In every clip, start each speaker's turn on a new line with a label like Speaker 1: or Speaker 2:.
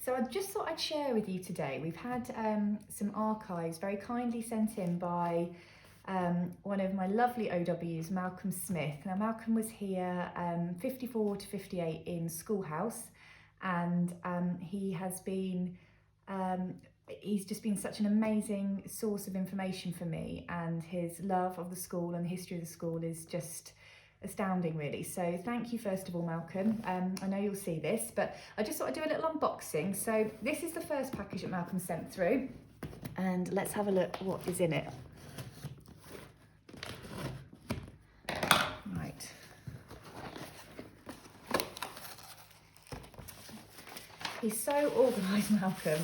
Speaker 1: So I just thought I'd share with you today. We've had some archives very kindly sent in by one of my lovely OWs, Malcolm Smith. Now Malcolm was here 54 to 58 in Schoolhouse, and he has been, he's just been such an amazing source of information for me, and his love of the school and the history of the school is just astounding, really. So thank you first of all, Malcolm. I know you'll see this, but I just thought I'd do a little unboxing. So this is the first package that Malcolm sent through, and let's have a look what is in it. Right. He's so organised, Malcolm.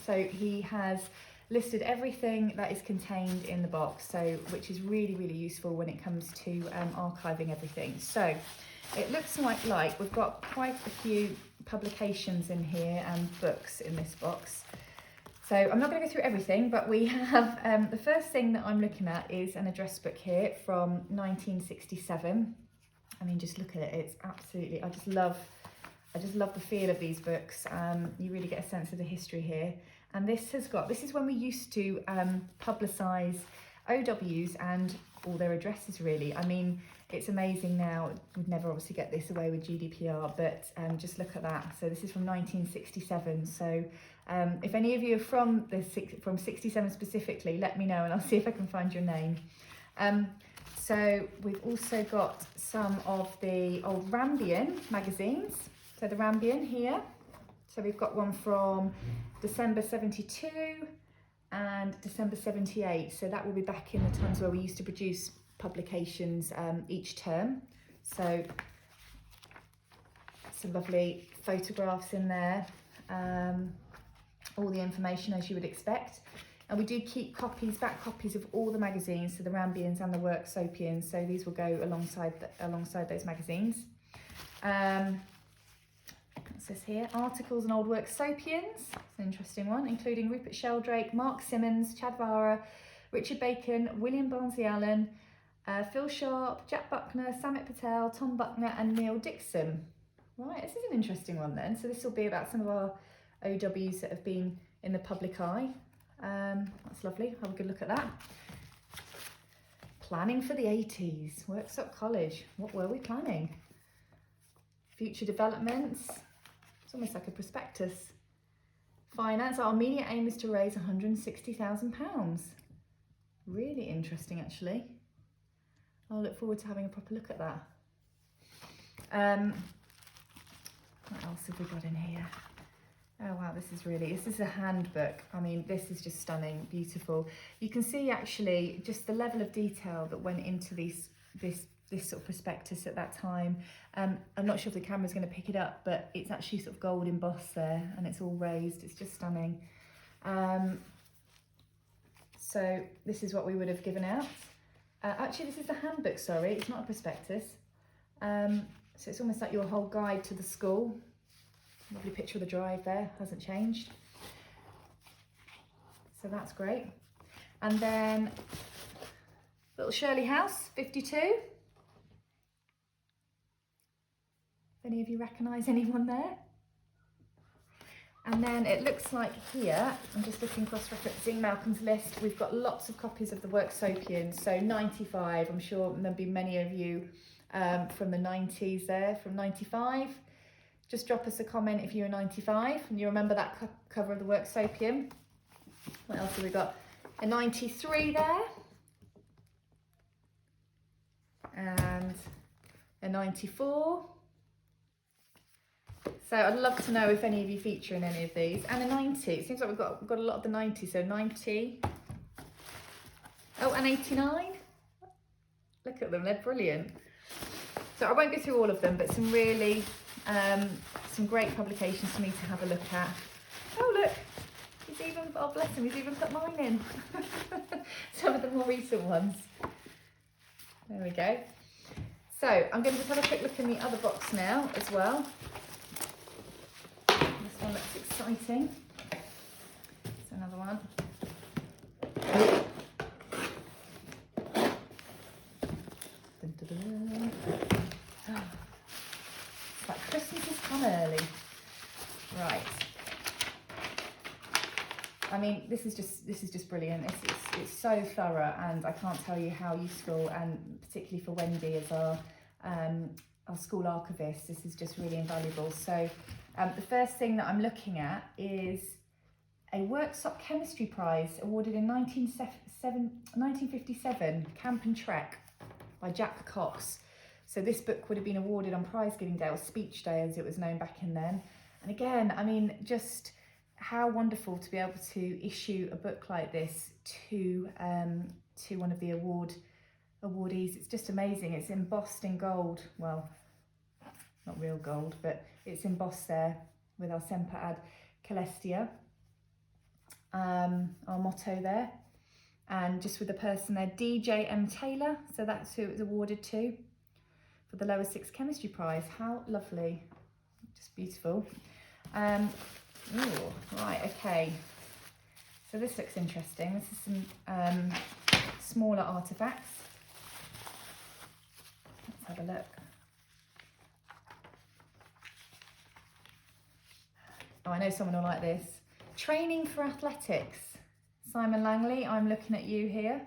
Speaker 1: So he has listed everything that is contained in the box, so which is really, really useful when it comes to archiving everything. So it looks like we've got quite a few publications in here and books in this box. So I'm not going to go through everything, but we have the first thing that I'm looking at is an address book here from 1967. I mean, just look at it. It's absolutely, I just love the feel of these books. You really get a sense of the history here. And this is when we used to publicise OWs and all their addresses, really. I mean, it's amazing now. We'd never obviously get this away with GDPR, but just look at that. So this is from 1967. So if any of you are from 67 specifically, let me know and I'll see if I can find your name. So we've also got some of the old Rambian magazines. So the Rambian here. So we've got one from December 72 and December 78. So that will be back in the times where we used to produce publications each term. So some lovely photographs in there. All the information as you would expect. And we do keep back copies of all the magazines, so the Rambians and the Worksopians. So these will go alongside those magazines. It says here, articles on Old Worksopians. It's an interesting one, including Rupert Sheldrake, Mark Simmons, Chad Vara, Richard Bacon, William Barnsley Allen, Phil Sharp, Jack Buckner, Samit Patel, Tom Buckner and Neil Dixon. Right, this is an interesting one then. So this will be about some of our OWs that have been in the public eye. That's lovely, have a good look at that. Planning for the 80s, Worksop College. What were we planning? Future developments. It's almost like a prospectus. Finance, our immediate aim is to raise £160,000. Really interesting, actually. I'll look forward to having a proper look at that. What else have we got in here? Oh wow, this is a handbook. I mean, this is just stunning, beautiful. You can see actually just the level of detail that went into this sort of prospectus at that time. I'm not sure if the camera's going to pick it up, but it's actually sort of gold embossed there and it's all raised. It's just stunning. So this is what we would have given out. Actually, this is the handbook, sorry, it's not a prospectus. So it's almost like your whole guide to the school. Lovely picture of the drive there, hasn't changed. So that's great. And then little Shirley House, 52. Any of you recognise anyone there? And then it looks like here, I'm just looking cross-referencing Malcolm's list, we've got lots of copies of the Worksopian, so 95, I'm sure there'll be many of you from the 90s there, from 95. Just drop us a comment if you're 95 and you remember that cover of the Worksopian. What else have we got? A 93 there. And a 94. So I'd love to know if any of you feature in any of these. And a 90. It seems like we've got a lot of the 90. So 90. Oh, and 89. Look at them, they're brilliant. So I won't go through all of them, but some really, some great publications for me to have a look at. Oh look, he's even, oh bless him, he's even put mine in. Some of the more recent ones. There we go. So I'm going to just have a quick look in the other box now as well. This one looks exciting. It's another one. Dun, dun, dun. It's like Christmas has come early. Right. I mean, this is just brilliant. It's so thorough, and I can't tell you how useful, and particularly for Wendy as our school archivist, this is just really invaluable. So the first thing that I'm looking at is a Worksop Chemistry Prize awarded in 1957, Camp and Trek by Jack Cox. So this book would have been awarded on prize giving day, or speech day as it was known back in then. And again, I mean, just how wonderful to be able to issue a book like this to one of the awardees. It's just amazing. It's embossed in gold. Well, not real gold, but it's embossed there with our Semper Ad Celestia, our motto there, and just with the person there, DJ M. Taylor. So that's who it was awarded to for the Lower Sixth Chemistry Prize. How lovely, just beautiful. Ooh, right, okay. So this looks interesting. This is some smaller artefacts. Let's have a look. Oh, I know someone will like this. Training for athletics. Simon Langley, I'm looking at you here.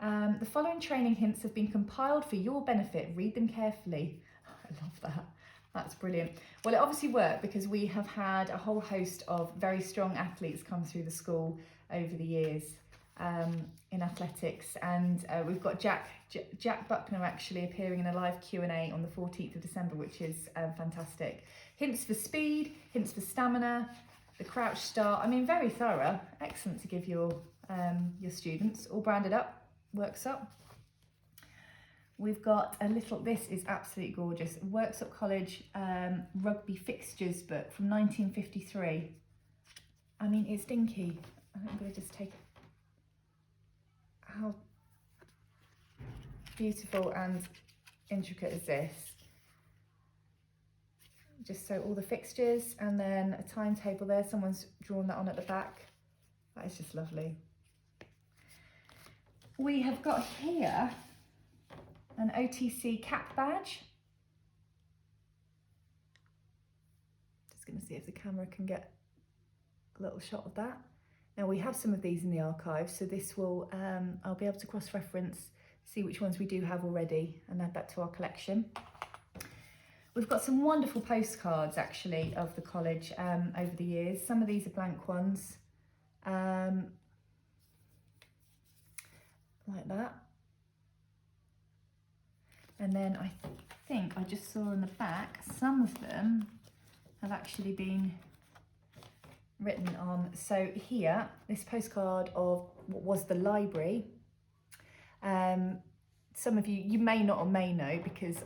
Speaker 1: The following training hints have been compiled for your benefit. Read them carefully. I love that. That's brilliant. Well, it obviously worked because we have had a whole host of very strong athletes come through the school over the years in athletics, and we've got Jack Buckner actually appearing in a live Q&A on the 14th of December, which is fantastic. Hints for speed, hints for stamina, the crouch start. I mean, very thorough, excellent to give your students, all branded up, Worksop. We've got a little, this is absolutely gorgeous, Worksop College rugby fixtures book from 1953. I mean, it's dinky. I'm going to just take it. How beautiful and intricate is this? Just so all the fixtures, and then a timetable there. Someone's drawn that on at the back. That is just lovely. We have got here an OTC cap badge. Just going to see if the camera can get a little shot of that. Now we have some of these in the archive, so this will, I'll be able to cross-reference, see which ones we do have already and add that to our collection. We've got some wonderful postcards actually of the college over the years. Some of these are blank ones, like that. And then I think I just saw on the back, some of them have actually been written on. So here, this postcard of what was the library. Some of you may not or may know, because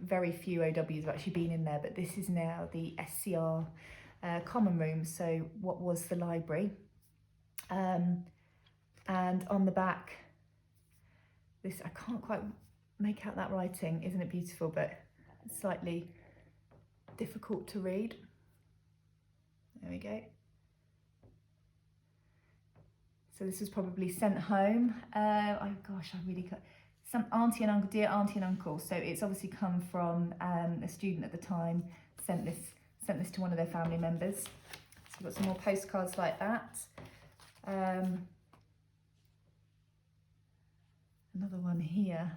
Speaker 1: very few OWs have actually been in there, but this is now the SCR common room, so what was the library. And on the back, this, I can't quite make out that writing, isn't it beautiful, but slightly difficult to read. There we go. So this was probably sent home. Oh gosh, I really got some auntie and uncle, dear auntie and uncle. So it's obviously come from a student at the time, sent this to one of their family members. So we've got some more postcards like that. Another one here.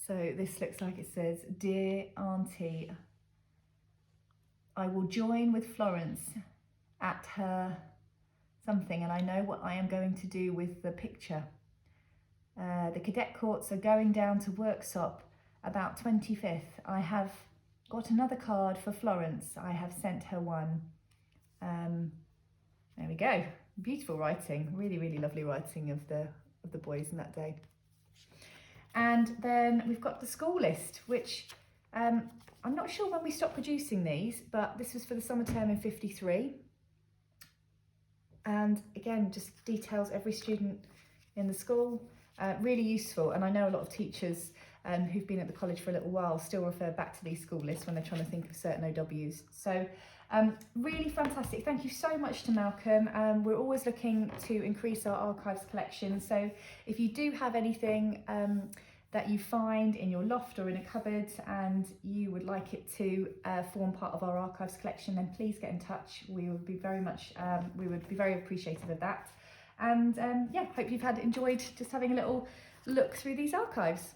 Speaker 1: So this looks like it says, "Dear Auntie, I will join with Florence at her something, and I know what I am going to do with the picture. The cadet courts are going down to Worksop about 25th. I have got another card for Florence. I have sent her one." There we go. Beautiful writing. Really, really lovely writing of the boys in that day. And then we've got the school list, which I'm not sure when we stopped producing these, but this was for the summer term in 53. And again, just details every student in the school. Really useful. And I know a lot of teachers who've been at the college for a little while still refer back to these school lists when they're trying to think of certain OWs. So really fantastic. Thank you so much to Malcolm. We're always looking to increase our archives collection. So if you do have anything that you find in your loft or in a cupboard and you would like it to form part of our archives collection, then please get in touch. We would be very appreciative of that. And yeah, hope you've enjoyed just having a little look through these archives.